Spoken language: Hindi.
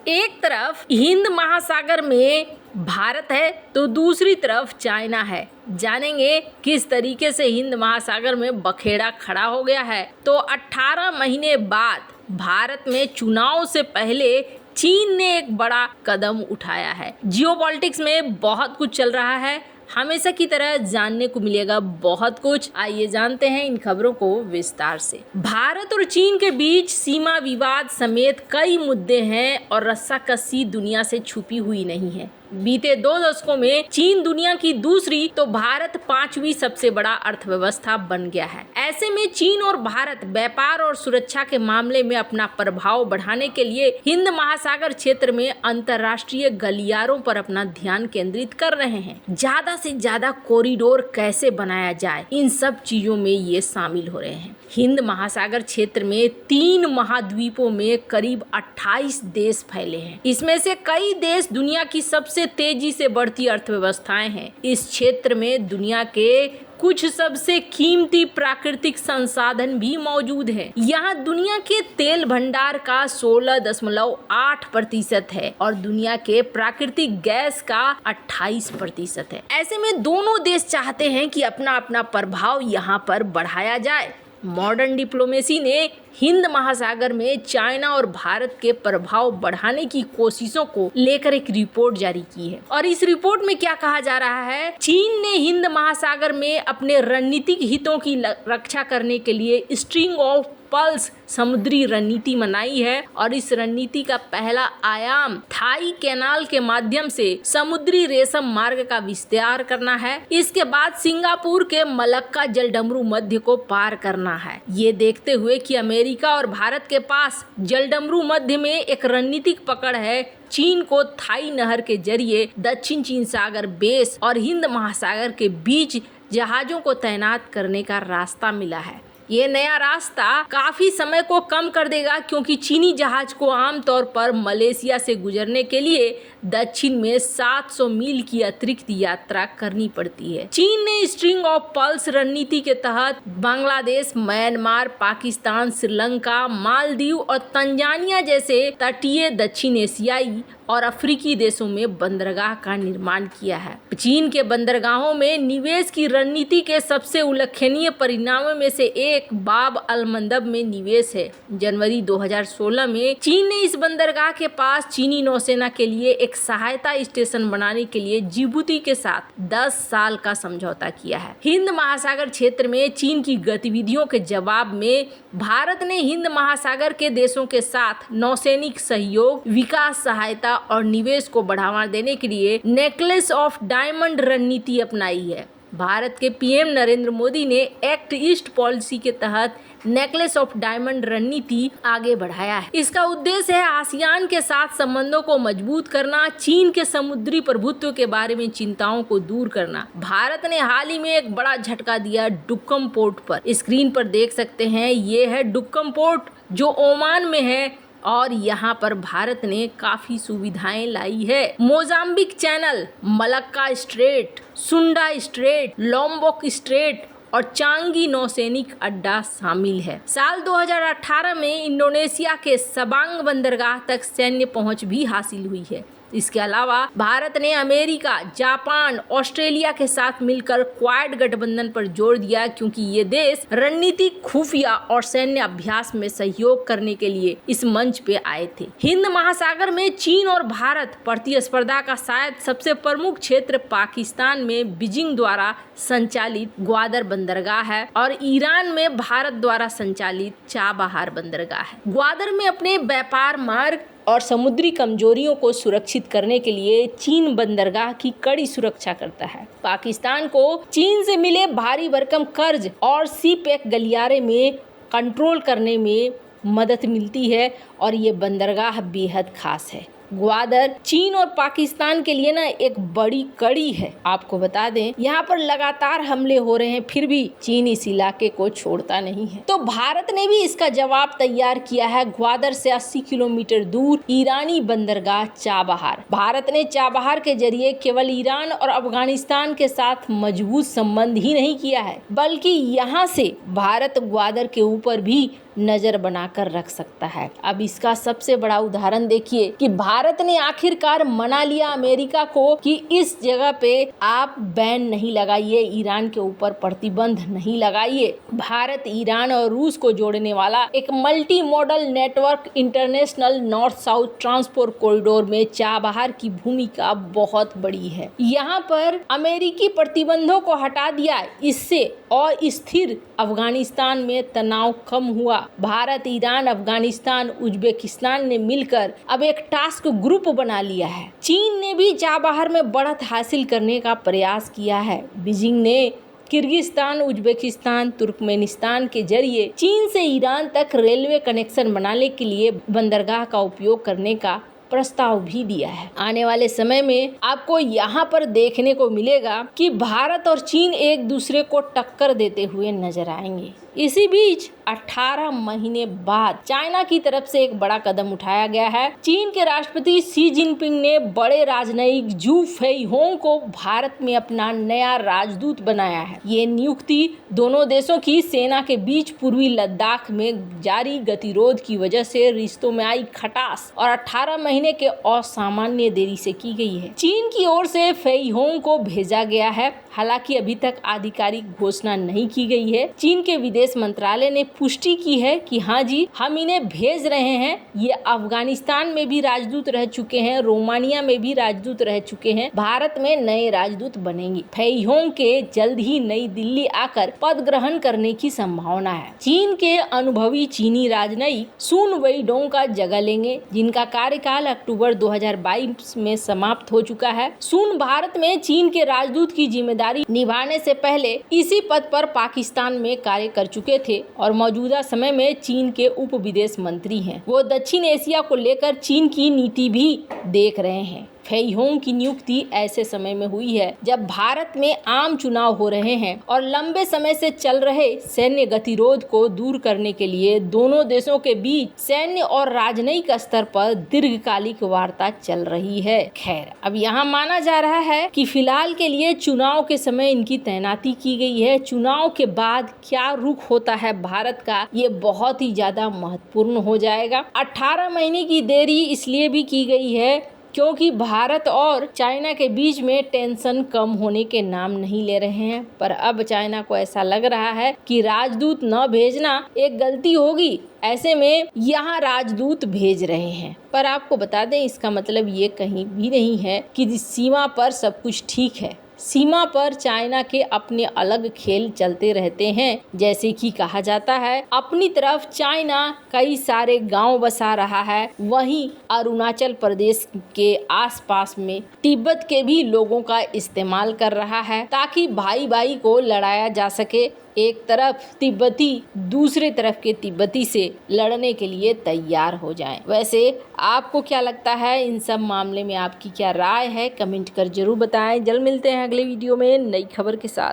एक तरफ हिंद महासागर में भारत है तो दूसरी तरफ चाइना है। जानेंगे किस तरीके से हिंद महासागर में बखेड़ा खड़ा हो गया है। तो 18 महीने बाद भारत में चुनाव से पहले चीन ने एक बड़ा कदम उठाया है। जियोपॉलिटिक्स में बहुत कुछ चल रहा है, हमेशा की तरह जानने को मिलेगा बहुत कुछ। आइए जानते हैं इन खबरों को विस्तार से। भारत और चीन के बीच सीमा विवाद समेत कई मुद्दे हैं और रस्साकसी दुनिया से छुपी हुई नहीं है। बीते 2 दशकों में चीन दुनिया की दूसरी तो भारत 5वीं सबसे बड़ा अर्थव्यवस्था बन गया है। ऐसे में चीन और भारत व्यापार और सुरक्षा के मामले में अपना प्रभाव बढ़ाने के लिए हिंद महासागर क्षेत्र में अंतर्राष्ट्रीय गलियारों पर अपना ध्यान केंद्रित कर रहे हैं। ज्यादा से ज्यादा कॉरिडोर कैसे बनाया जाए, इन सब चीजों में ये शामिल हो रहे हैं। हिंद महासागर क्षेत्र में 3 महाद्वीपों में करीब 28 देश फैले हैं। इसमें से कई देश दुनिया की सबसे तेजी से बढ़ती अर्थव्यवस्थाएं हैं। इस क्षेत्र में दुनिया के कुछ सबसे कीमती प्राकृतिक संसाधन भी मौजूद हैं। यहाँ दुनिया के तेल भंडार का 16.8% है और दुनिया के प्राकृतिक गैस का 28% है। ऐसे में दोनों देश चाहते हैं कि अपना अपना प्रभाव यहाँ पर बढ़ाया जाए। मॉडर्न डिप्लोमेसी ने हिंद महासागर में चाइना और भारत के प्रभाव बढ़ाने की कोशिशों को लेकर एक रिपोर्ट जारी की है। और इस रिपोर्ट में क्या कहा जा रहा है, चीन ने हिंद महासागर में अपने रणनीतिक हितों की रक्षा करने के लिए स्ट्रिंग ऑफ पल्स समुद्री रणनीति बनाई है और इस रणनीति का पहला आयाम थाई कैनाल के माध्यम से समुद्री रेशम मार्ग का विस्तार करना है। इसके बाद सिंगापुर के मलक्का जलडमरू मध्य को पार करना है। ये देखते हुए कि अमेरिका और भारत के पास जलडमरू मध्य में एक रणनीतिक पकड़ है, चीन को थाई नहर के जरिए दक्षिण चीन सागर बेस और हिंद महासागर के बीच जहाजों को तैनात करने का रास्ता मिला है। ये नया रास्ता काफी समय को कम कर देगा क्योंकि चीनी जहाज को आमतौर पर मलेशिया से गुजरने के लिए दक्षिण में 700 मील की अतिरिक्त यात्रा करनी पड़ती है। चीन ने स्ट्रिंग ऑफ पल्स रणनीति के तहत बांग्लादेश, म्यांमार, पाकिस्तान, श्रीलंका, मालदीव और तंजानिया जैसे तटीय दक्षिण एशियाई और अफ्रीकी देशों में बंदरगाह का निर्माण किया है। चीन के बंदरगाहों में निवेश की रणनीति के सबसे उल्लेखनीय परिणामों में से एक बाब अल मंदब में निवेश है। जनवरी 2016 में चीन ने इस बंदरगाह के पास चीनी नौसेना के लिए एक सहायता स्टेशन बनाने के लिए जिबूती के साथ 10 साल का समझौता किया है। हिंद महासागर क्षेत्र में चीन की गतिविधियों के जवाब में भारत ने हिंद महासागर के देशों के साथ नौसैनिक सहयोग, विकास सहायता और निवेश को बढ़ावा देने के लिए नेकलेस ऑफ डायमंड रणनीति अपनाई है। भारत के पीएम नरेंद्र मोदी ने एक्ट ईस्ट पॉलिसी के तहत नेकलेस ऑफ डायमंड रणनीति आगे बढ़ाया है। इसका उद्देश्य है आसियान के साथ संबंधों को मजबूत करना, चीन के समुद्री प्रभुत्व के बारे में चिंताओं को दूर करना। भारत ने हाल ही में एक बड़ा झटका दिया डुक्कम पोर्ट पर। स्क्रीन पर देख सकते हैं, ये है डुक्कम पोर्ट जो ओमान में है और यहाँ पर भारत ने काफी सुविधाएं लाई है। मोजाम्बिक चैनल, मलक्का स्ट्रेट, सुंडा स्ट्रेट, लोम्बोक स्ट्रेट और चांगी नौसैनिक अड्डा शामिल है। साल 2018 में इंडोनेशिया के सबांग बंदरगाह तक सैन्य पहुंच भी हासिल हुई है। इसके अलावा भारत ने अमेरिका, जापान, ऑस्ट्रेलिया के साथ मिलकर क्वाड गठबंधन पर जोर दिया क्योंकि ये देश रणनीतिक, खुफिया और सैन्य अभ्यास में सहयोग करने के लिए इस मंच पे आए थे। हिंद महासागर में चीन और भारत प्रतिस्पर्धा का शायद सबसे प्रमुख क्षेत्र पाकिस्तान में बीजिंग द्वारा संचालित ग्वादर बंदरगाह है और ईरान में भारत द्वारा संचालित चाबहार बंदरगाह है। ग्वादर में अपने व्यापार मार्ग और समुद्री कमजोरियों को सुरक्षित करने के लिए चीन बंदरगाह की कड़ी सुरक्षा करता है। पाकिस्तान को चीन से मिले भारी भरकम कर्ज और सी पैक गलियारे में कंट्रोल करने में मदद मिलती है और ये बंदरगाह बेहद खास है। ग्वादर चीन और पाकिस्तान के लिए ना एक बड़ी कड़ी है। आपको बता दें, यहाँ पर लगातार हमले हो रहे हैं, फिर भी चीन इस इलाके को छोड़ता नहीं है। तो भारत ने भी इसका जवाब तैयार किया है। ग्वादर से 80 किलोमीटर दूर ईरानी बंदरगाह चाबहार। भारत ने चाबहार के जरिए केवल ईरान और अफगानिस्तान के साथ मजबूत संबंध ही नहीं किया है, बल्कि यहाँ से भारत ग्वादर के ऊपर भी नजर बनाकर रख सकता है। अब इसका सबसे बड़ा उदाहरण देखिए कि भारत ने आखिरकार मना लिया अमेरिका को कि इस जगह पे आप बैन नहीं लगाइए, ईरान के ऊपर प्रतिबंध नहीं लगाइए। भारत, ईरान और रूस को जोड़ने वाला एक multi modal network international north south transport corridor में चाबहार की भूमिका बहुत बड़ी है। यहाँ पर अमेरिकी प्रतिबंधों को हटा दिया, इससे अस्थिर अफगानिस्तान में तनाव कम हुआ। भारत, ईरान, अफगानिस्तान, उज्बेकिस्तान ने मिलकर अब एक टास्क ग्रुप बना लिया है। चीन ने भी चाबहार में बढ़त हासिल करने का प्रयास किया है। बीजिंग ने किर्गिस्तान, उज्बेकिस्तान, तुर्कमेनिस्तान के जरिए चीन से ईरान तक रेलवे कनेक्शन बनाने के लिए बंदरगाह का उपयोग करने का प्रस्ताव भी दिया है। आने वाले समय में आपको यहाँ पर देखने को मिलेगा कि भारत और चीन एक दूसरे को टक्कर देते हुए नजर आएंगे। इसी बीच 18 महीने बाद चाइना की तरफ से एक बड़ा कदम उठाया गया है। चीन के राष्ट्रपति शी जिनपिंग ने बड़े राजनयिक जू फेईहोंग को भारत में अपना नया राजदूत बनाया है। ये नियुक्ति दोनों देशों की सेना के बीच पूर्वी लद्दाख में जारी गतिरोध की वजह से रिश्तों में आई खटास और 18 महीने के असामान्य देरी से की गई है। चीन की ओर से फेईहोंग को भेजा गया है, हालांकि अभी तक आधिकारिक घोषणा नहीं की गई है। चीन के विदेश मंत्रालय ने पुष्टि की है कि हाँ जी, हम इन्हें भेज रहे हैं। ये अफगानिस्तान में भी राजदूत रह चुके हैं, रोमानिया में भी राजदूत रह चुके हैं, भारत में नए राजदूत बनेंगे। फेईहोंग के जल्द ही नई दिल्ली आकर पद ग्रहण करने की संभावना है। चीन के अनुभवी चीनी राजनयिक सुन वेइडोंग का जगह लेंगे, जिनका कार्यकाल अक्टूबर 2022 में समाप्त हो चुका है। सुन भारत में चीन के राजदूत की जिम्मेदारी निभाने से पहले इसी पद पर पाकिस्तान में कार्य कर चुके थे और मौजूदा समय में चीन के उप विदेश मंत्री हैं। वो दक्षिण एशिया को लेकर चीन की नीति भी देख रहे हैं। फेईहोंग की नियुक्ति ऐसे समय में हुई है जब भारत में आम चुनाव हो रहे हैं और लंबे समय से चल रहे सैन्य गतिरोध को दूर करने के लिए दोनों देशों के बीच सैन्य और राजनयिक स्तर पर दीर्घकालिक वार्ता चल रही है। खैर, अब यहाँ माना जा रहा है कि फिलहाल के लिए चुनाव के समय इनकी तैनाती की गई है। चुनाव के बाद क्या रुख होता है भारत का, ये बहुत ही ज्यादा महत्वपूर्ण हो जाएगा। 18 महीने की देरी इसलिए भी की गई है क्योंकि भारत और चाइना के बीच में टेंशन कम होने के नाम नहीं ले रहे हैं। पर अब चाइना को ऐसा लग रहा है कि राजदूत न भेजना एक गलती होगी, ऐसे में यहाँ राजदूत भेज रहे हैं। पर आपको बता दें, इसका मतलब ये कहीं भी नहीं है कि सीमा पर सब कुछ ठीक है। सीमा पर चाइना के अपने अलग खेल चलते रहते हैं। जैसे कि कहा जाता है, अपनी तरफ चाइना कई सारे गांव बसा रहा है, वहीं अरुणाचल प्रदेश के आसपास में तिब्बत के भी लोगों का इस्तेमाल कर रहा है ताकि भाई भाई को लड़ाया जा सके। एक तरफ तिब्बती दूसरे तरफ के तिब्बती से लड़ने के लिए तैयार हो जाएं। वैसे आपको क्या लगता है, इन सब मामले में आपकी क्या राय है, कमेंट कर जरूर बताएं। जल्द मिलते हैं अगले वीडियो में नई खबर के साथ।